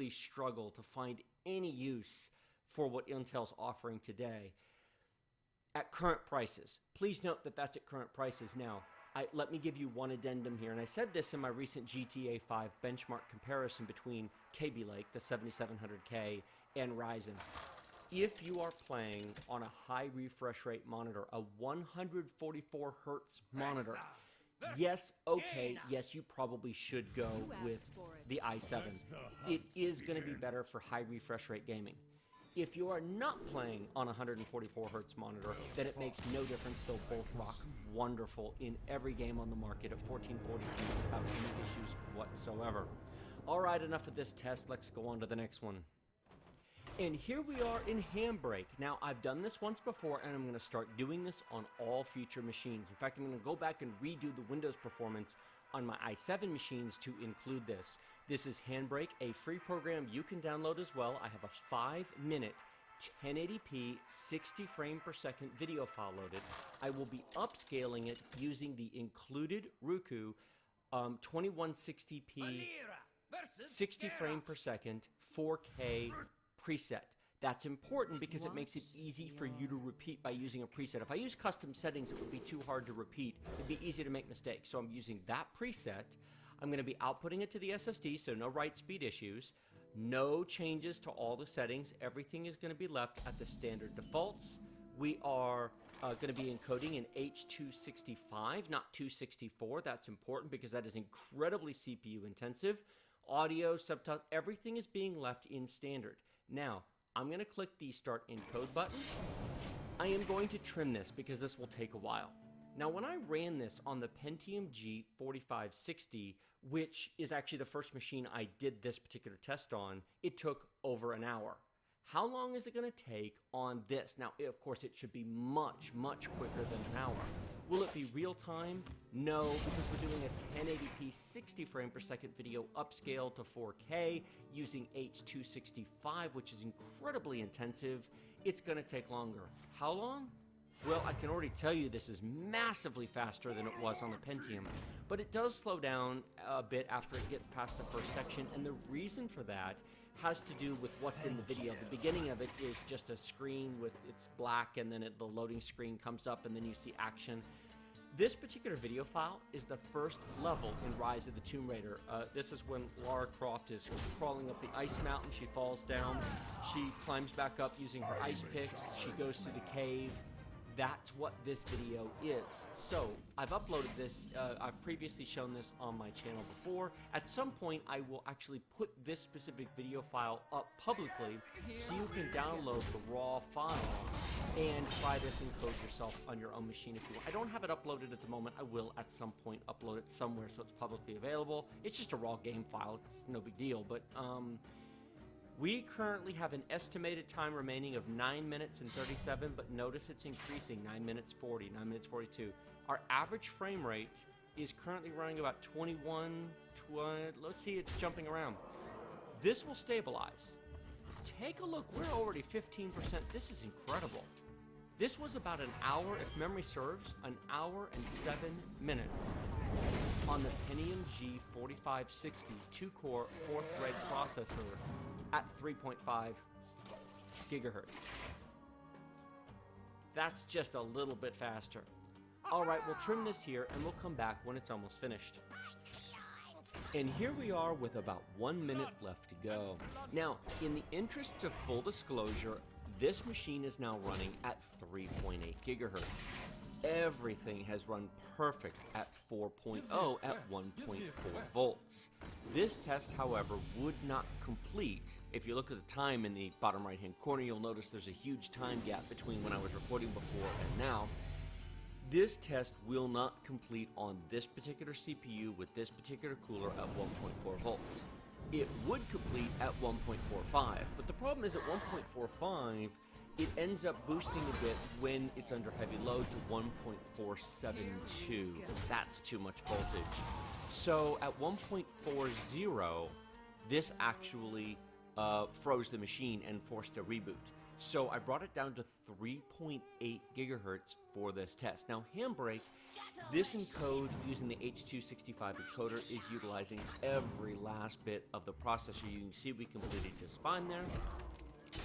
really struggle to find any use for what Intel's offering today at current prices. Please note that that's at current prices. Now, let me give you one addendum here, and I said this in my recent GTA 5 benchmark comparison between Kaby Lake, the 7700K, and Ryzen. If you are playing on a high refresh rate monitor, a 144 hertz monitor, yes, okay, yes, you probably should go with the i7. It is going to be better for high refresh rate gaming. If you are not playing on a 144 hertz monitor, then it makes no difference. They'll both rock wonderful in every game on the market at 1440p without any issues whatsoever. All right, enough of this test. Let's go on to the next one. And here we are in Handbrake. Now, I've done this once before, and I'm going to start doing this on all future machines. In fact, I'm going to go back and redo the Windows performance on my i7 machines to include this. This is Handbrake, a free program you can download as well. I have a 5-minute 1080p 60 frame per second video file loaded. I will be upscaling it using the included Roku 2160p 60 frame per second 4K preset. That's important because it makes it easy for you to repeat by using a preset. If I use custom settings, it would be too hard to repeat. It'd be easy to make mistakes. So I'm using that preset. I'm going to be outputting it to the SSD, so no write speed issues. No changes to all the settings. Everything is going to be left at the standard defaults. We are going to be encoding in H.265, not 264. That's important because that is incredibly CPU intensive. Audio, subtitles, everything is being left in standard. Now, I'm going to click the Start Encode button. I am going to trim this because this will take a while. Now, when I ran this on the Pentium G4560, which is actually the first machine I did this particular test on, it took over an hour. How long is it going to take on this? Now, of course, it should be much, much quicker than an hour. Will it be real time? No, because we're doing a 1080p 60 frame per second video upscale to 4K using H.265, which is incredibly intensive. It's going to take longer. How long? Well, I can already tell you this is massively faster than it was on the Pentium, but it does slow down a bit after it gets past the first section, and the reason for that has to do with what's in the video. The beginning of it is just a screen with it's black, and then the loading screen comes up, and then you see action. This particular video file is the first level in Rise of the Tomb Raider. This is when Lara Croft is crawling up the ice mountain. She falls down. She climbs back up using her ice picks. She goes through the cave. That's what this video is. So I've uploaded this. I've previously shown this on my channel before. At some point, I will actually put this specific video file up publicly so you can download the raw file and try this and code yourself on your own machine if you want. I don't have it uploaded at the moment. I will at some point upload it somewhere so it's publicly available. It's just a raw game file. It's no big deal, but we currently have an estimated time remaining of 9 minutes and 37, but notice it's increasing, 9 minutes 40, 9 minutes 42. Our average frame rate is currently running about 21, let's see, it's jumping around. This will stabilize. Take a look, we're already 15%. This is incredible. This was about an hour, if memory serves, an hour and 7 minutes on the Pentium G4560 2-core 4-thread processor at 3.5 gigahertz. That's just a little bit faster. All right, we'll trim this here and we'll come back when it's almost finished. And here we are with about 1 minute left to go. Now, in the interests of full disclosure, this machine is now running at 3.8 gigahertz. Everything has run perfect at 4.0 at 1.4 volts. This test, however, would not complete. If you look at the time in the bottom right hand corner, you'll notice there's a huge time gap between when I was recording before and now. This test will not complete on this particular CPU with this particular cooler at 1.4 volts. It would complete at 1.45, but the problem is at 1.45, it ends up boosting a bit when it's under heavy load to 1.472. That's too much voltage. So at 1.40, this actually froze the machine and forced a reboot. So I brought it down to 3.8 gigahertz for this test. Now, Handbrake, this encode using the H.265 encoder is utilizing every last bit of the processor. You can see we completed just fine there.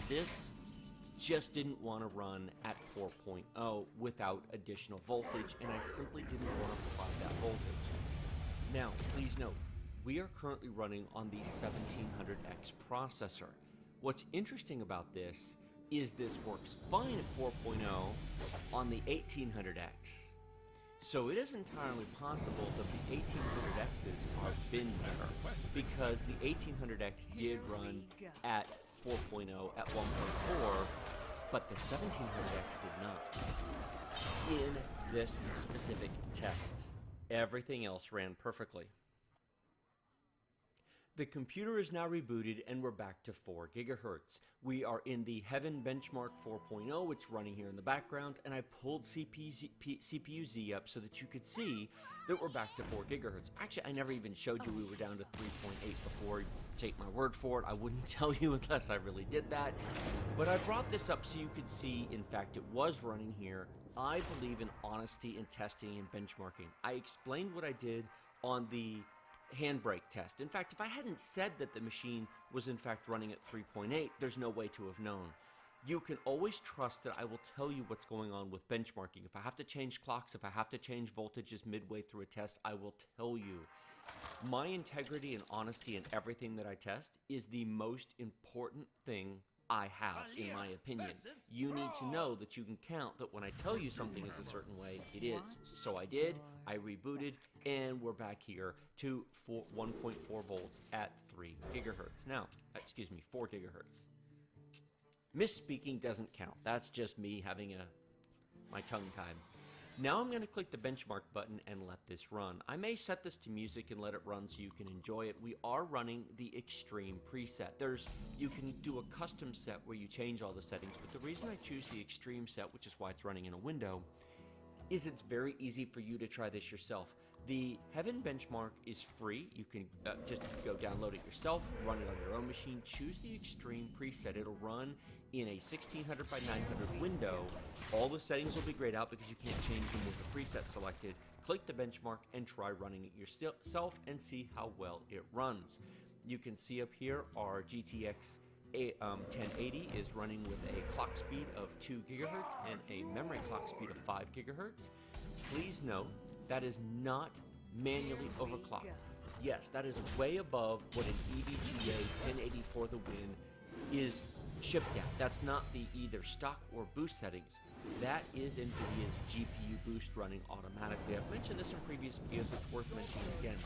This just didn't want to run at 4.0 without additional voltage, and I simply didn't want to provide that voltage. Now, please note, we are currently running on the 1700X processor. What's interesting about this is this works fine at 4.0 on the 1800X. So it is entirely possible that the 1800Xs are bin here, because the 1800X did run at 4.0 at 1.4, but the 1700X did not. In this specific test, everything else ran perfectly. The computer is now rebooted and we're back to 4 gigahertz. We are in the Heaven Benchmark 4.0, it's running here in the background, and I pulled CPU-Z up so that you could see that we're back to 4 gigahertz. Actually, I never even showed you we were down to 3.8 before. Take my word for it, I wouldn't tell you unless I really did that. But I brought this up so you could see, in fact, it was running here. I believe in honesty in testing and benchmarking. I explained what I did on the Handbrake test. In fact, if I hadn't said that the machine was in fact running at 3.8, there's no way to have known. You can always trust that I will tell you what's going on with benchmarking. If I have to change clocks, if I have to change voltages midway through a test, I will tell you. My integrity and honesty in everything that I test is the most important thing I have, in my opinion. You need to know that you can count that when I tell you something is a certain way, it is. So I did, I rebooted, and we're back here to 1.4 volts at 3 gigahertz. Now, 4 gigahertz. Misspeaking doesn't count. That's just me having my tongue tied. Now I'm going to click the benchmark button and let this run. I may set this to music and let it run so you can enjoy it. We are running the extreme preset. You can do a custom set where you change all the settings, but the reason I choose the extreme set, which is why it's running in a window, is it's very easy for you to try this yourself. The Heaven Benchmark is free. You can just go download it yourself, run it on your own machine, choose the extreme preset. It'll run in a 1600 by 900 window. All the settings will be grayed out because you can't change them with the preset selected. Click the benchmark and try running it yourself and see how well it runs. You can see up here our GTX 1080 is running with a clock speed of 2 gigahertz and a memory clock speed of 5 gigahertz. Please note, that is not manually overclocked. Yes, that is way above what an EVGA 1080 for the win is shipped at. That's not the either stock or boost settings. That is NVIDIA's GPU boost running automatically. I've mentioned this in previous videos, it's worth mentioning again.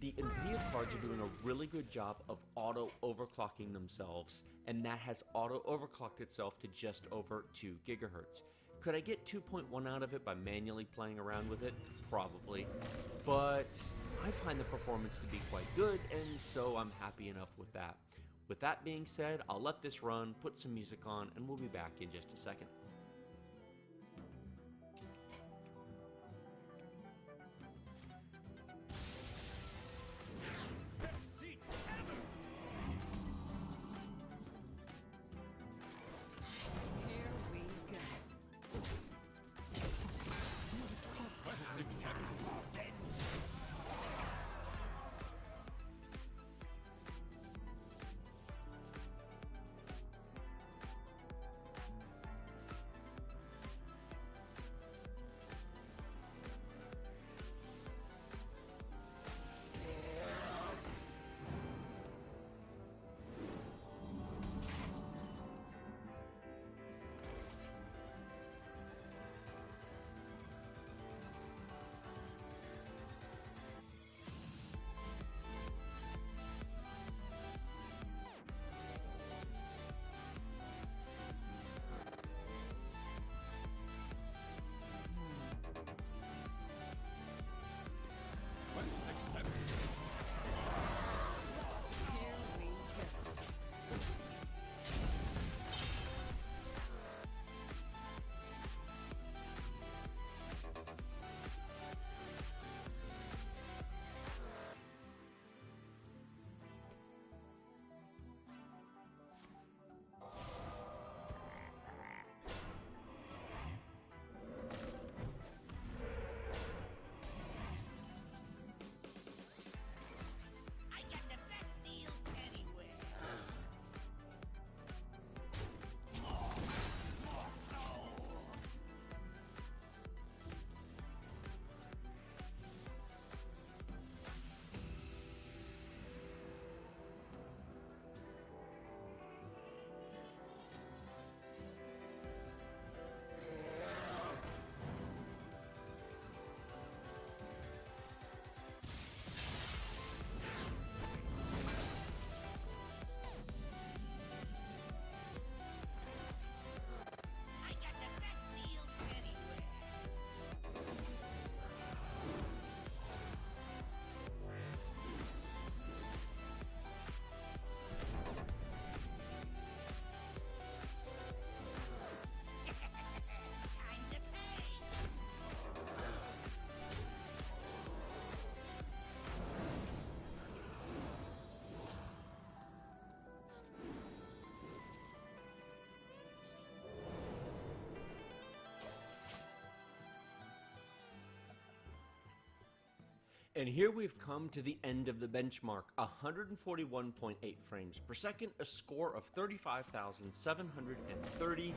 The NVIDIA cards are doing a really good job of auto overclocking themselves, and that has auto overclocked itself to just over 2 gigahertz. Could I get 2.1 out of it by manually playing around with it? Probably. But I find the performance to be quite good, and so I'm happy enough with that. With that being said, I'll let this run, put some music on, and we'll be back in just a second. And here we've come to the end of the benchmark, 141.8 frames per second, a score of 35,730.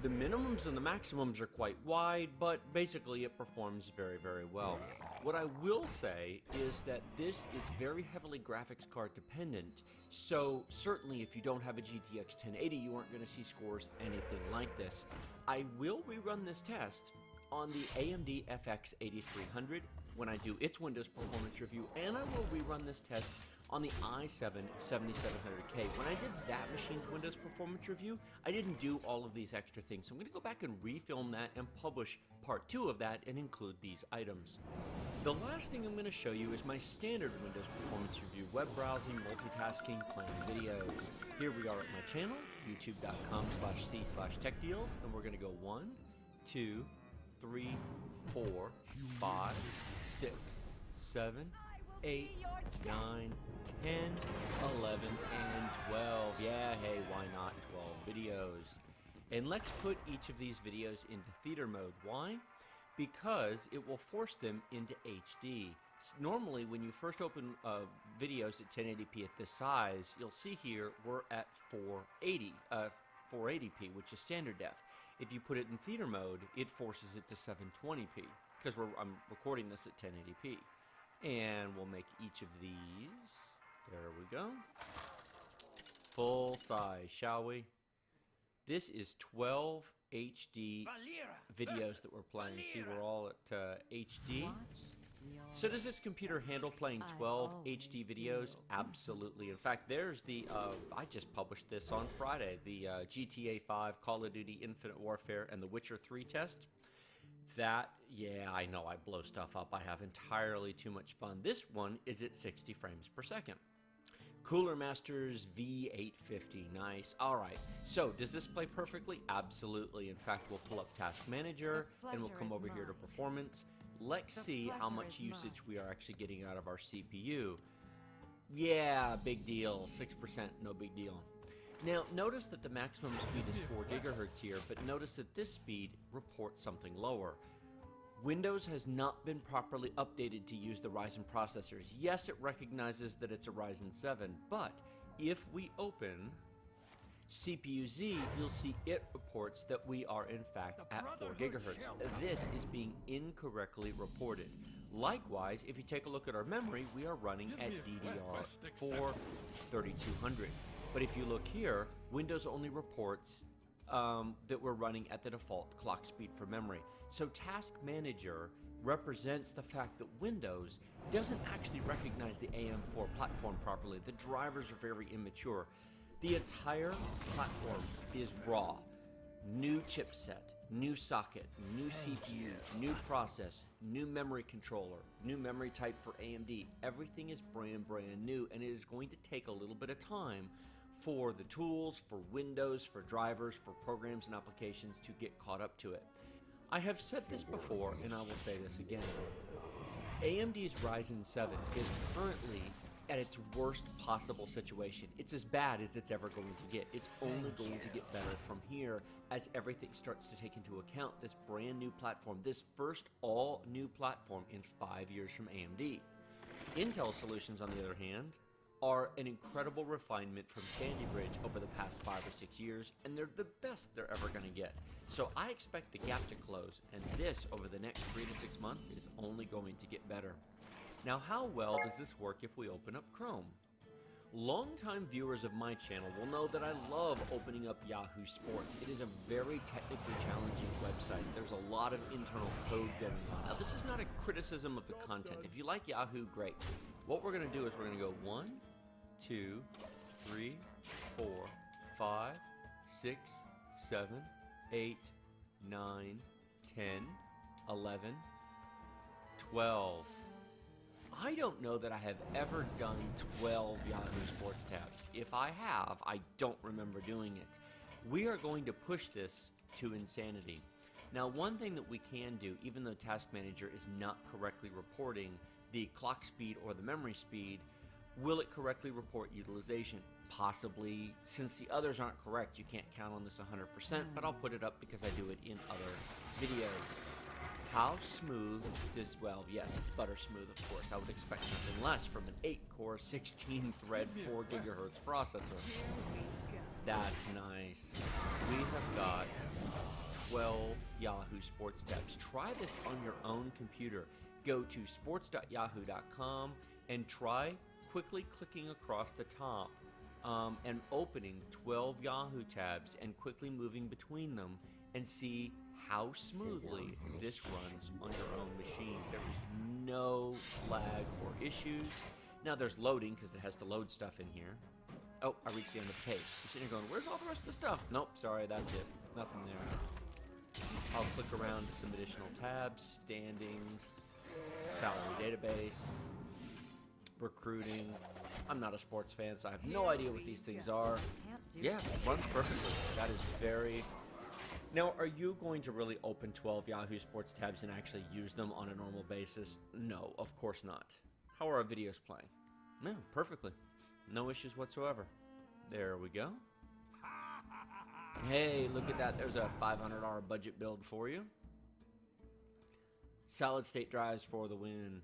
The minimums and the maximums are quite wide, but basically it performs very, very well. What I will say is that this is very heavily graphics card dependent, so certainly if you don't have a GTX 1080, you aren't going to see scores anything like this. I will rerun this test on the AMD FX 8300 when I do its Windows performance review, and I will rerun this test on the i7 7700K. When I did that machine's Windows performance review, I didn't do all of these extra things, so I'm going to go back and refilm that and publish part 2 of that and include these items. The last thing I'm going to show you is my standard Windows performance review, web browsing, multitasking, playing videos. Here we are at my channel, youtube.com/c/techdeals, and we're going to go 1, 2, 3, 4, 5, 6, 7, 8, 9, 10, 11, and 12. Yeah, hey, why not 12 videos? And let's put each of these videos into theater mode. Why? Because it will force them into HD. Normally, when you first open videos at 1080p at this size, you'll see here we're at 480p, which is standard def. If you put it in theater mode, it forces it to 720p, because I'm recording this at 1080p. And we'll make each of these, there we go, full size, shall we? This is 12 HD videos that we're playing. See, we're all at HD. So does this computer handle playing 12 HD videos? Absolutely. In fact, there's the, I just published this on Friday, the GTA 5, Call of Duty Infinite Warfare, and The Witcher 3 test. That, yeah, I know I blow stuff up. I have entirely too much fun. This one is at 60 frames per second. Cooler Masters V850, nice. All right, so does this play perfectly? Absolutely. In fact, we'll pull up Task Manager and we'll come over here to Performance. Let's see how much usage we are actually getting out of our CPU. Yeah, big deal, 6%, no big deal. Now, notice that the maximum speed is 4 gigahertz here, but notice that this speed reports something lower. Windows has not been properly updated to use the Ryzen processors. Yes, it recognizes that it's a Ryzen 7, but if we open CPU-Z, you'll see it reports that we are in fact at 4 gigahertz. This is being incorrectly reported. Likewise, if you take a look at our memory, we are running at DDR4 3200. But if you look here, Windows only reports that we're running at the default clock speed for memory. So Task Manager represents the fact that Windows doesn't actually recognize the AM4 platform properly. The drivers are very immature. The entire platform is raw. New chipset, new socket, new CPU, new process, new memory controller, new memory type for AMD. Everything is brand new, and it is going to take a little bit of time for the tools, for Windows, for drivers, for programs and applications to get caught up to it. I have said this before, and I will say this again. AMD's Ryzen 7 is currently at its worst possible situation. It's as bad as it's ever going to get. It's only going to get better from here as everything starts to take into account this brand new platform, this first all new platform in 5 years from AMD. Intel solutions, on the other hand, are an incredible refinement from Sandy Bridge over the past 5 or 6 years, and they're the best they're ever going to get. So I expect the gap to close, and this over the next 3 to 6 months is only going to get better. Now, how well does this work if we open up Chrome? Longtime viewers of my channel will know that I love opening up Yahoo Sports. It is a very technically challenging website. There's a lot of internal code going on. Now, this is not a criticism of the content. If you like Yahoo, great. What we're going to do is we're going to go 1, 2, 3, 4, 5, 6, 7, 8, 9, 10, 11, 12. I don't know that I have ever done 12 Yahoo Sports tabs. If I have, I don't remember doing it. We are going to push this to insanity. Now, one thing that we can do, even though Task Manager is not correctly reporting the clock speed or the memory speed, will it correctly report utilization? Possibly. Since the others aren't correct, you can't count on this 100%, but I'll put it up because I do it in other videos. How smooth does, well, yes, it's butter smooth, of course. I would expect nothing less from an 8-core, 16-thread, 4 gigahertz processor. That's nice. We have got 12 Yahoo Sports tabs. Try this on your own computer. Go to sports.yahoo.com and try quickly clicking across the top and opening 12 Yahoo tabs and quickly moving between them and see how smoothly this runs on your own machine. There's no lag or issues. Now there's loading because it has to load stuff in here. Oh, I reached the end of the page. I'm sitting here going, where's all the rest of the stuff? Nope, sorry, that's it. Nothing there. I'll click around to some additional tabs, standings, salary database, recruiting. I'm not a sports fan, so I have no idea what these things are. Yeah, it runs perfectly. That is very... Now, are you going to really open 12 Yahoo Sports tabs and actually use them on a normal basis? No, of course not. How are our videos playing? No, perfectly. No issues whatsoever. There we go. Hey, look at that. There's a $500 budget build for you. Solid state drives for the win.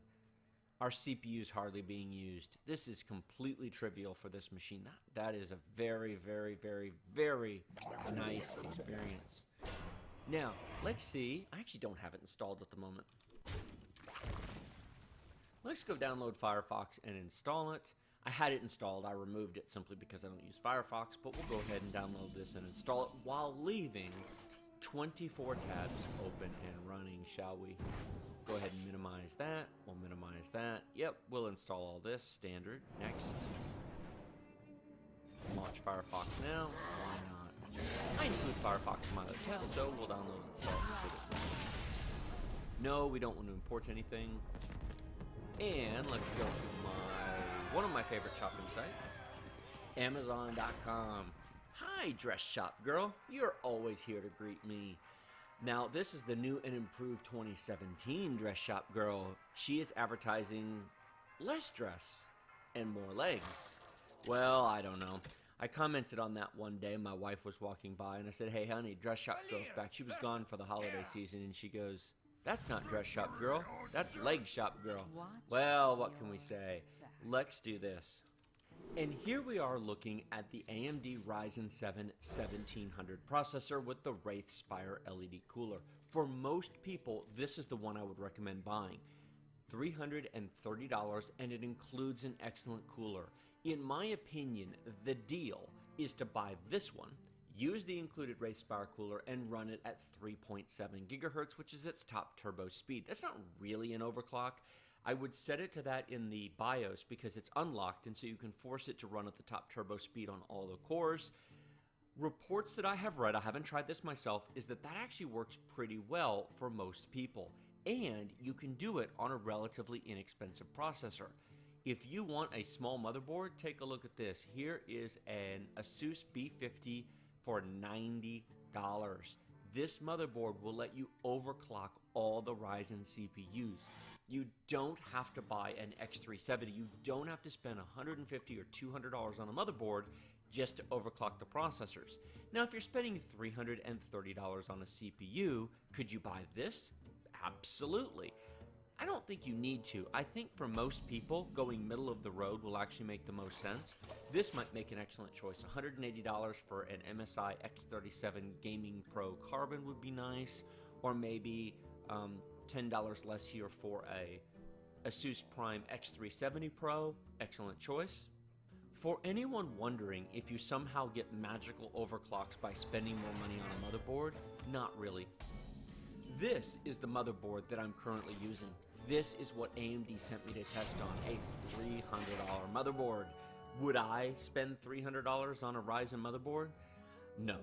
Our CPU's hardly being used. This is completely trivial for this machine. That is a very, very, very, very nice experience. Now, let's see. I actually don't have it installed at the moment. Let's go download Firefox and install it. I had it installed. I removed it simply because I don't use Firefox, but we'll go ahead and download this and install it while leaving 24 tabs open and running, shall we? Go ahead and minimize that. We'll minimize that. Yep, we'll install all this. Standard. Next. Launch Firefox now. Why not? I include Firefox in my other test, so we'll download and install it. No, we don't want to import anything. And let's go to one of my favorite shopping sites, Amazon.com. Hi, dress shop girl. You're always here to greet me. Now, this is the new and improved 2017 dress shop girl. She is advertising less dress and more legs. Well, I don't know. I commented on that one day. My wife was walking by, and I said, hey, honey, dress shop girl's back. She was gone for the holiday season, and she goes, that's not dress shop girl. That's leg shop girl. Well, what can we say? Let's do this. And here we are looking at the AMD Ryzen 7 1700 processor with the Wraith Spire LED cooler. For most people, this is the one I would recommend buying. $330, and it includes an excellent cooler. In my opinion, the deal is to buy this one, use the included Wraith Spire cooler, and run it at 3.7 gigahertz, which is its top turbo speed. That's not really an overclock. I would set it to that in the BIOS because it's unlocked, and so you can force it to run at the top turbo speed on all the cores. Reports that I have read, I haven't tried this myself, is that that actually works pretty well for most people. And you can do it on a relatively inexpensive processor. If you want a small motherboard, take a look at this. Here is an Asus B50 for $90. This motherboard will let you overclock all the Ryzen CPUs. You don't have to buy an X370. You don't have to spend $150 or $200 on a motherboard just to overclock the processors. Now, if you're spending $330 on a CPU, could you buy this? Absolutely. I don't think you need to. I think for most people, going middle of the road will actually make the most sense. This might make an excellent choice. $180 for an MSI X37 Gaming Pro Carbon would be nice, or maybe $10 less here for a Asus Prime X370 Pro. Excellent choice. For anyone wondering if you somehow get magical overclocks by spending more money on a motherboard, not really. This is the motherboard that I'm currently using. This is what AMD sent me to test on, a $300 motherboard. Would I spend $300 on a Ryzen motherboard? No.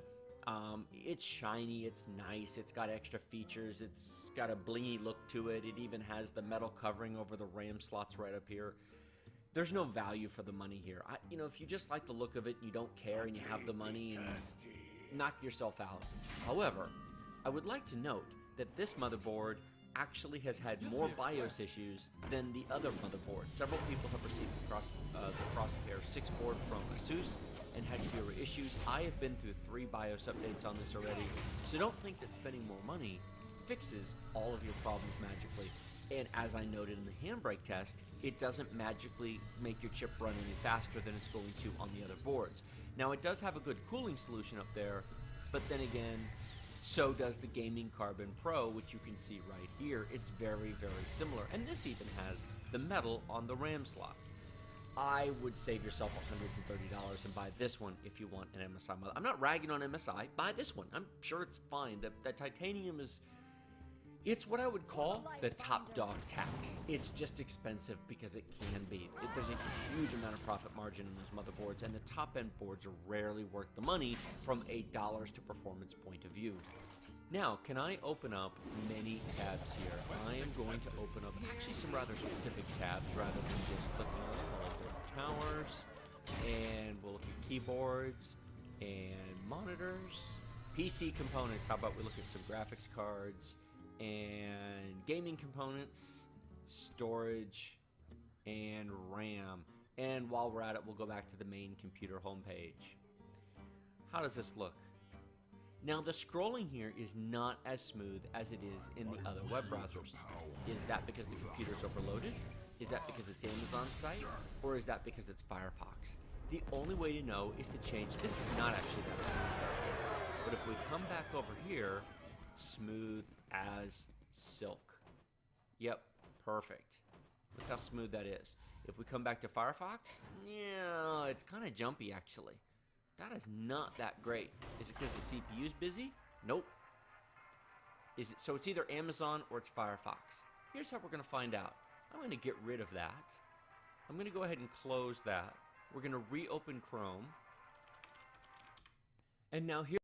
It's shiny, it's nice, it's got extra features, it's got a blingy look to it, it even has the metal covering over the RAM slots right up here. There's no value for the money here. If you just like the look of it and you don't care and you have the money, and knock yourself out. However, I would like to note that this motherboard actually has had more BIOS issues than the other motherboards. Several people have received the Crosshair 6 board from Asus and had fewer issues. I have been through 3 BIOS updates on this already, so don't think that spending more money fixes all of your problems magically. And as I noted in the handbrake test, it doesn't magically make your chip run any faster than it's going to on the other boards. Now, it does have a good cooling solution up there, but then again, so does the Gaming Carbon Pro, which you can see right here. It's very, very similar. And this even has the metal on the RAM slots. I would save yourself $130 and buy this one if you want an MSI mother. I'm not ragging on MSI. Buy this one. I'm sure it's fine. The titanium is... It's what I would call the top dog tax. It's just expensive because it can be. There's a huge amount of profit margin in those motherboards, and the top-end boards are rarely worth the money from a dollars to performance point of view. Now, can I open up many tabs here? I am going to open up actually some rather specific tabs rather than just clicking on them. I'll open up towers, and we'll look at keyboards and monitors. PC components, how about we look at some graphics cards, and gaming components, storage, and RAM. And while we're at it, we'll go back to the main computer homepage. How does this look? Now, the scrolling here is not as smooth as it is in the other web browsers. Is that because the computer's overloaded? Is that because it's Amazon site? Or is that because it's Firefox? The only way to know is to change. This is not actually that smooth. But if we come back over here, smooth as silk. Yep, perfect. Look how smooth that is. If we come back to Firefox, yeah, it's kind of jumpy actually. That is not that great. Is it because the CPU's busy? Nope. Is it so? It's either Amazon or it's Firefox. Here's how we're going to find out. I'm going to get rid of that. I'm going to go ahead and close that. We're going to reopen Chrome. And now here